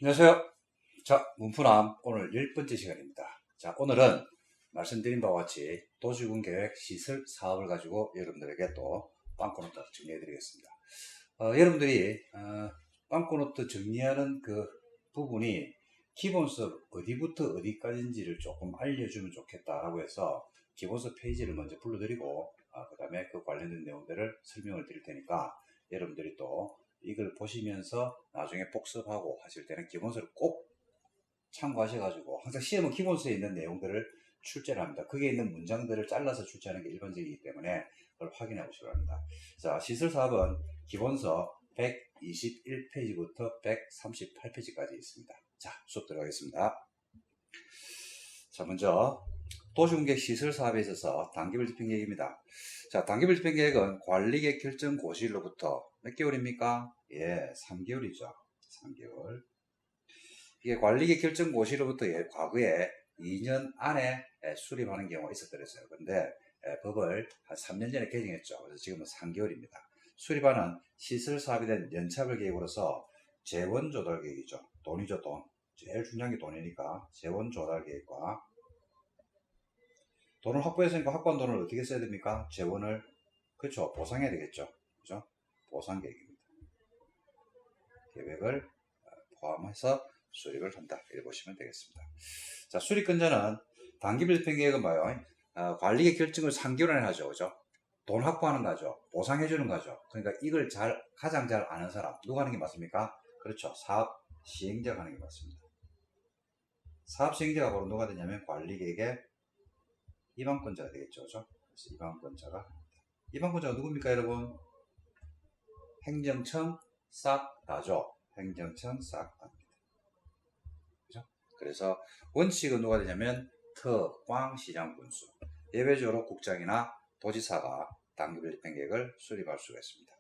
안녕하세요. 자, 문프남 오늘 10번째 시간입니다. 자, 오늘은 말씀드린 바와 같이 도시군 계획 시설 사업을 가지고 여러분들에게 또 빵꾸노트 정리해 드리겠습니다. 여러분들이 빵꾸노트 정리하는 그 부분이 기본서 어디부터 어디까지인지를 조금 알려주면 좋겠다라고 해서 기본서 페이지를 먼저 불러드리고 그 다음에 그 관련된 내용들을 설명을 드릴 테니까 여러분들이 또 이걸 보시면서 나중에 복습하고 하실 때는 기본서를 꼭 참고하셔가지고 항상 시험은 기본서에 있는 내용들을 출제를 합니다. 거기에 있는 문장들을 잘라서 출제하는 게 일반적이기 때문에 그걸 확인해 보시기 바랍니다. 자, 시설사업은 기본서 121페이지부터 138페이지까지 있습니다. 자, 수업 들어가겠습니다. 자, 먼저 도시공객 시설사업에 있어서 단기별 집행계획입니다. 자, 단기별 집행계획은 관리계획 결정 고시일로부터 몇 개월입니까? 예, 3개월이죠. 3개월. 이게 관리계획 결정 고시로부터 과거에 2년 안에 수립하는 경우가 있었더랬어요. 그런데 법을 한 3년 전에 개정했죠. 그래서 지금은 3개월입니다. 수립하는 시설사업에 대한 연차별 계획으로서 재원조달계획이죠. 돈이죠, 돈. 제일 중요한 게 돈이니까 재원조달계획과 돈을 확보했으니까 확보한 돈을 어떻게 써야 됩니까? 재원을, 그렇죠, 보상해야 되겠죠. 그죠? 보상계획입니다. 계획을 포함해서 수립을 한다. 이렇게 보시면 되겠습니다. 자, 수립근저는 단기별 집행계획은 뭐예요? 관리의 결정을 3개월 안에 하죠. 그죠? 돈 확보하는 거죠. 보상해주는 거죠. 그러니까 이걸 가장 잘 아는 사람, 누가 하는 게 맞습니까? 그렇죠. 사업 시행자가 하는 게 맞습니다. 사업 시행자가 바로 누가 되냐면 관리계획의 이방권자가 되겠죠. 그죠? 그래서 이방권자가 누굽니까, 여러분? 행정청 싹 다죠. 행정청 싹 다입니다. 그죠? 그래서 원칙은 누가 되냐면 특광 시장 군수. 예외적으로 국장이나 도지사가 단기별 집행계획을 수립할 수가 있습니다.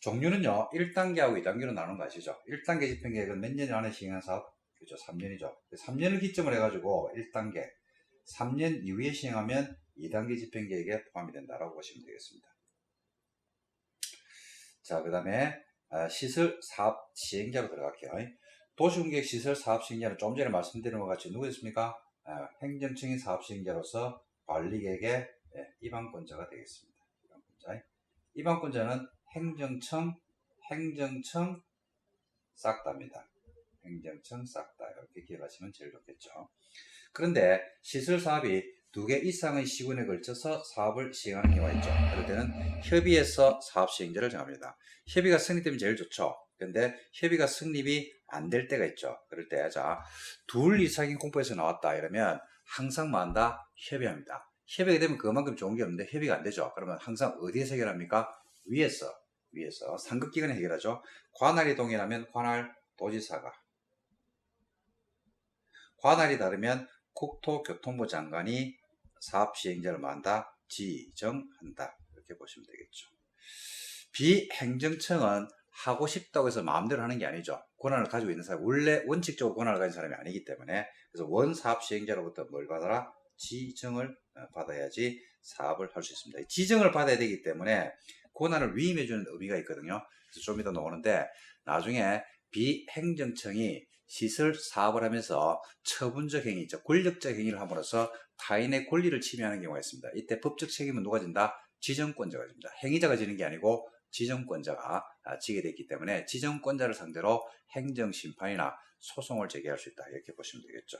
종류는요, 1단계하고 2단계로 나누는 거 아시죠? 1단계 집행계획은 몇 년 안에 시행한 사업? 그렇죠. 3년이죠. 3년을 기점으로 해가지고 1단계, 3년 이후에 시행하면 2단계 집행계획에 포함이 된다라고 보시면 되겠습니다. 자, 그 다음에 시설 사업 시행자로 들어갈게요. 도시공객 시설 사업 시행자는 좀 전에 말씀드린 것 같이 누구였습니까? 행정청의 사업 시행자로서 관리계획의 이방권자가 되겠습니다. 이방권자는 행정청 싹 다입니다. 행정청 싹 다. 이렇게 기억하시면 제일 좋겠죠. 그런데 시설 사업이 2개 이상의 시군에 걸쳐서 사업을 시행하는 경우가 있죠. 그럴 때는 협의해서 사업 시행자를 정합니다. 협의가 성립되면 제일 좋죠. 그런데 협의가 성립이 안 될 때가 있죠. 그럴 때, 자, 2 이상인 공포에서 나왔다 이러면 항상 뭐 한다? 협의합니다. 협의가 되면 그만큼 좋은 게 없는데 협의가 안 되죠. 그러면 항상 어디에서 해결합니까? 위에서 상급기관에 해결하죠. 관할이 동일하면 관할 도지사가, 관할이 다르면 국토교통부 장관이 사업 시행자를 만다 지정한다. 이렇게 보시면 되겠죠. 비행정청은 하고 싶다고 해서 마음대로 하는 게 아니죠. 권한을 가지고 있는 사람, 원래 원칙적으로 권한을 가진 사람이 아니기 때문에, 그래서 원사업 시행자로부터 뭘 받아라? 지정을 받아야지 사업을 할 수 있습니다. 지정을 받아야 되기 때문에 권한을 위임해주는 의미가 있거든요. 그래서 좀 이따 나오는데, 나중에 비행정청이 시설 사업을 하면서 처분적 행위, 권력적 행위를 함으로써 타인의 권리를 침해하는 경우가 있습니다. 이때 법적 책임은 누가 진다? 지정권자가 집니다. 행위자가 지는 게 아니고 지정권자가 지게 되기 때문에 지정권자를 상대로 행정심판이나 소송을 제기할 수 있다. 이렇게 보시면 되겠죠.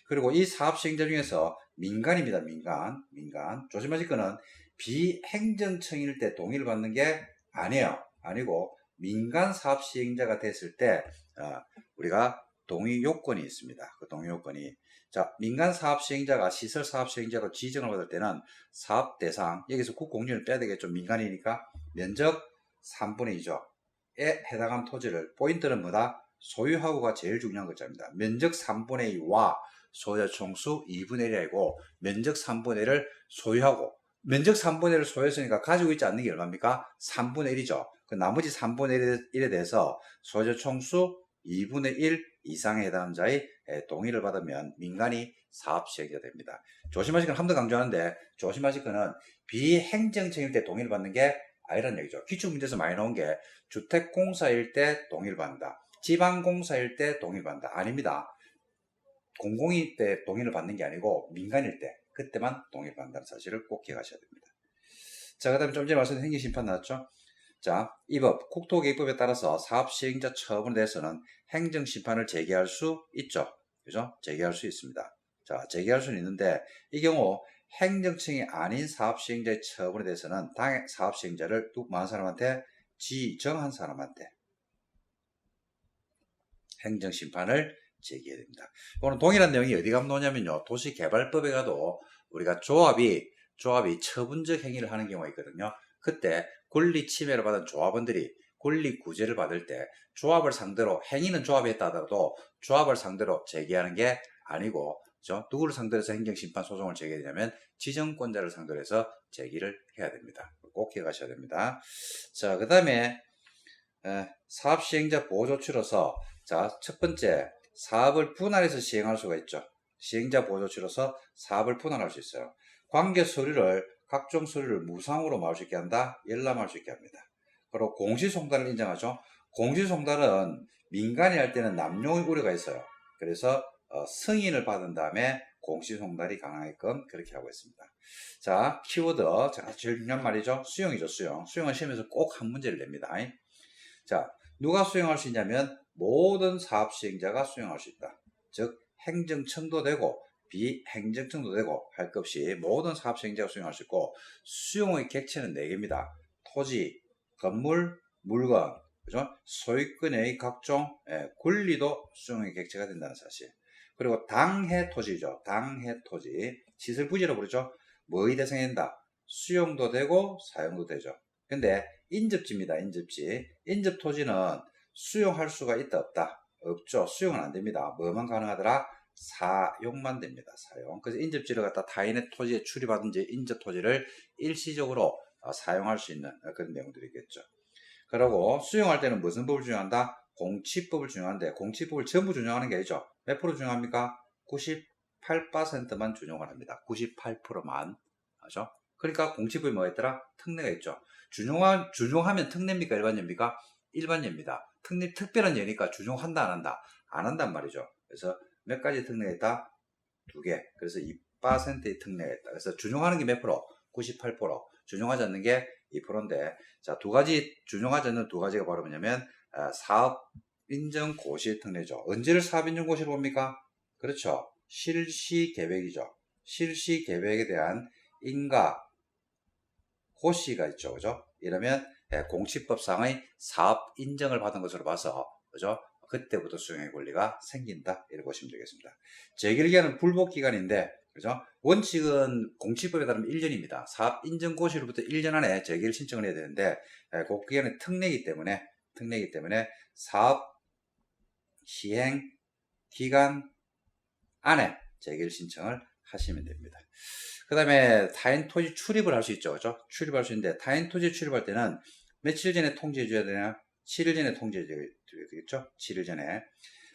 그리고 이 사업 시행자 중에서 민간입니다. 민간. 조심하실 거는 비행정청일 때 동의를 받는 게 아니고 민간 사업 시행자가 됐을 때 우리가 동의 요건이 있습니다. 그 동의 요건이, 자, 민간 사업 시행자가 시설 사업 시행자로 지정을 받을 때는 사업 대상, 여기서 국공유를 빼야 되겠죠. 민간이니까 면적 3분의 2조에 해당한 토지를, 포인트는 뭐다? 소유하고가 제일 중요한 글자입니다. 면적 3분의 2와 소유자 총수 2분의 1이 아니고 면적 3분의 1을 소유하고, 면적 3분의 1을 소유했으니까 가지고 있지 않는 게 얼마입니까? 3분의 1이죠. 그 나머지 3분의 1에 대해서 소유자 총수 2분의 1 이상에 해당하는 자의 동의를 받으면 민간이 사업 시행자가 됩니다. 조심하실 건 한 번 더 강조하는데, 조심하실 거는 비행정청일 때 동의를 받는 게 아니란 얘기죠. 기출문제에서 많이 나온 게 주택공사일 때 동의를 받는다. 지방공사일 때 동의를 받는다. 아닙니다. 공공일 때 동의를 받는 게 아니고 민간일 때 그때만 동의를 받는다는 사실을 꼭 기억하셔야 됩니다. 자, 그 다음에 좀 전에 말씀드린 행정심판 나왔죠. 자, 이 법, 국토계획법에 따라서 사업시행자 처분에 대해서는 행정심판을 제기할 수 있죠. 그죠? 제기할 수 있습니다. 자, 제기할 수는 있는데 이 경우 행정청이 아닌 사업시행자의 처분에 대해서는 당의 사업시행자를 많은 사람한테 지정한 사람한테 행정심판을 제기해야 됩니다. 오늘 동일한 내용이 어디 가면 나오냐면요. 도시개발법에 가도 우리가 조합이 처분적 행위를 하는 경우가 있거든요. 그때 권리 침해를 받은 조합원들이 권리 구제를 받을 때 조합을 상대로 행위는 조합이 했다 하더라도 조합을 상대로 제기하는 게 아니고 그죠? 누구를 상대로 해서 행정심판 소송을 제기하냐면 지정권자를 상대로 해서 제기를 해야 됩니다. 꼭 기억하셔야 됩니다. 자, 그 다음에 사업시행자 보호조치로서 자, 첫 번째 사업을 분할해서 시행할 수가 있죠. 시행자 보호조치로서 사업을 분할할 수 있어요. 관계 서류를 각종 서류를 무상으로 마을 수 있게 한다. 열람할 수 있게 합니다. 그리고 공시송달을 인정하죠. 공시송달은 민간이 할 때는 남용의 우려가 있어요. 그래서 승인을 받은 다음에 공시송달이 가능하게끔 그렇게 하고 있습니다. 자, 키워드 자, 제일 중요한 말이죠. 수용이죠. 수용은 시험에서 꼭 한 문제를 냅니다. 자, 누가 수용할 수 있냐면 모든 사업시행자가 수용할 수 있다. 즉 행정청도 되고 비행정청도 되고 할 것 없이 모든 사업시행자가 수용할 수 있고 수용의 객체는 4개입니다. 토지, 건물, 물건, 그죠? 소유권의 각종 권리도 수용의 객체가 된다는 사실. 그리고 당해 토지죠. 당해 토지. 시설부지라고 부르죠. 뭐의 대상이 된다? 수용도 되고 사용도 되죠. 근데 인접지입니다. 인접지. 인접토지는 수용할 수가 있다 없다? 없죠. 수용은 안 됩니다. 뭐만 가능하더라? 사용만 됩니다. 사용. 그래서 인접지를 갖다 타인의 토지에 출입하든지 인접토지를 일시적으로 사용할 수 있는 그런 내용들이겠죠. 그리고 수용할 때는 무슨 법을 준용한다? 공치법을 준용하는데 공치법을 전부 준용하는 게 아니죠. 몇 프로 준용합니까? 98%만 준용을 합니다. 98%만. 그죠? 그러니까 공치법이 뭐가 있더라? 특례가 있죠. 준용하면 특례입니까? 일반예입니까? 일반예입니다. 특별한 예니까 준용한다, 안 한다? 안 한단 말이죠. 그래서 몇 가지 특례가 있다? 2개. 그래서 2%의 특례가 있다. 그래서 준용하는 게 몇 프로? 98%. 준용하지 않는 게 2%인데, 자, 준용하지 않는 2가지가 바로 뭐냐면, 사업 인정 고시 특례죠. 언제를 사업 인정 고시로 봅니까? 그렇죠. 실시 계획이죠. 실시 계획에 대한 인가 고시가 있죠. 그죠? 이러면 공시법상의 사업 인정을 받은 것으로 봐서 그죠? 그때부터 수용의 권리가 생긴다. 이렇게 보시면 되겠습니다. 재결기한은 불복 기간인데 그죠? 원칙은 공시법에 따르면 1년입니다. 사업 인정 고시로부터 1년 안에 재결 신청을 해야 되는데 그 기간은 특례이기 때문에 사업 시행 기간 안에 재결 신청을 하시면 됩니다. 그 다음에 타인 토지 출입을 할 수 있죠. 그죠? 출입할 수 있는데 타인 토지 출입할 때는 며칠 전에 통지해 줘야 되나? 7일 전에 통지해 줘야 되겠죠? 7일 전에.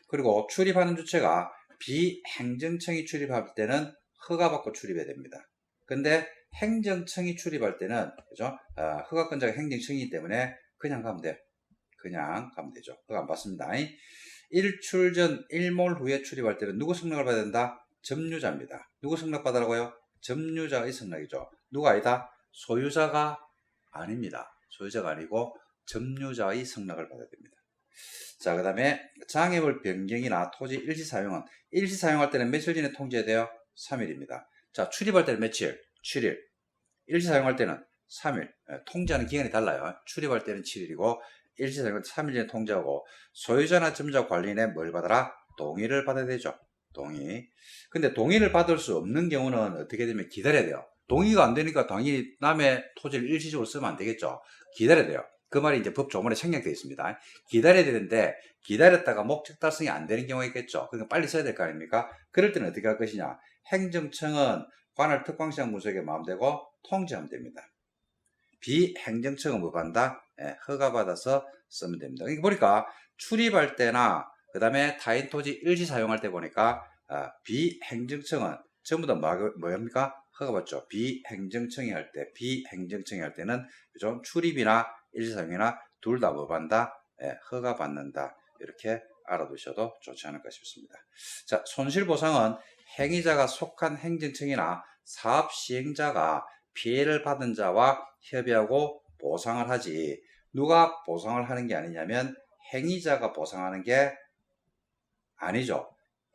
그리고 출입하는 주체가 비행정청이 출입할 때는 허가받고 출입해야 됩니다. 근데 행정청이 출입할 때는 그죠? 허가권자가 행정청이기 때문에 그냥 가면 돼요. 그냥 가면 되죠. 허가 안 받습니다. 일출 전 1몰 후에 출입할 때는 누구 승낙을 받아야 된다? 점유자입니다. 누구 승낙 받으라고요? 점유자의 승낙이죠. 누가 아니다? 소유자가 아닙니다. 소유자가 아니고 점유자의 승낙을 받아야 됩니다. 자, 그 다음에 장애물 변경이나 토지 일시 사용은 일시 사용할 때는 며칠 전에 통지해야 돼요? 3일입니다. 자, 출입할 때는 며칠? 7일. 일시 사용할 때는 3일. 통지하는 기간이 달라요. 출입할 때는 7일이고 일시 사용은 3일 전에 통지하고 소유자나 점유자 관리인의 뭘 받아라? 동의를 받아야 되죠. 동의. 근데 동의를 받을 수 없는 경우는 어떻게 되면 기다려야 돼요. 동의가 안 되니까 당연히 남의 토지를 일시적으로 쓰면 안 되겠죠. 기다려야 돼요. 그 말이 이제 법 조문에 생략되어 있습니다. 기다려야 되는데 기다렸다가 목적 달성이 안 되는 경우가 있겠죠. 그러니까 빨리 써야 될 거 아닙니까? 그럴 때는 어떻게 할 것이냐. 행정청은 관할 특광시장 문서에게 마음대로 통지하면 됩니다. 비행정청은 뭐 한다? 허가받아서 쓰면 됩니다. 그러니까 보니까 출입할 때나 그 다음에 타인 토지 일시 사용할 때 보니까 비행정청은 전부 다 뭐합니까? 허가받죠. 비행정청이 할 때는 좀 출입이나 일사용이나 둘 다 뭐 받는다? 예, 허가받는다. 이렇게 알아두셔도 좋지 않을까 싶습니다. 자, 손실보상은 행위자가 속한 행정청이나 사업 시행자가 피해를 받은 자와 협의하고 보상을 하지, 누가 보상을 하는 게 아니냐면 행위자가 보상하는 게 아니죠.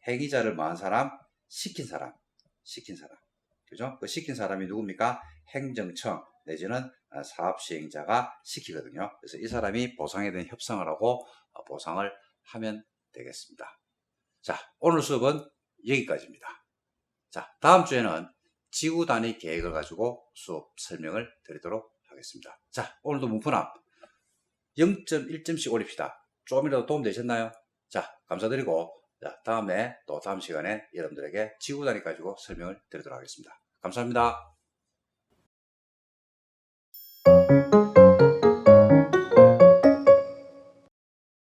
행위자를 뭐 한 사람? 시킨 사람. 그죠? 그 시킨 사람이 누굽니까? 행정청 내지는 사업 시행자가 시키거든요. 그래서 이 사람이 보상에 대한 협상을 하고 보상을 하면 되겠습니다. 자, 오늘 수업은 여기까지입니다. 자, 다음 주에는 지구 단위 계획을 가지고 수업 설명을 드리도록 하겠습니다. 자, 오늘도 문풀함 0.1점씩 올립시다. 조금이라도 도움 되셨나요? 자, 감사드리고, 자, 다음 시간에 여러분들에게 지구 단위 가지고 설명을 드리도록 하겠습니다. 감사합니다.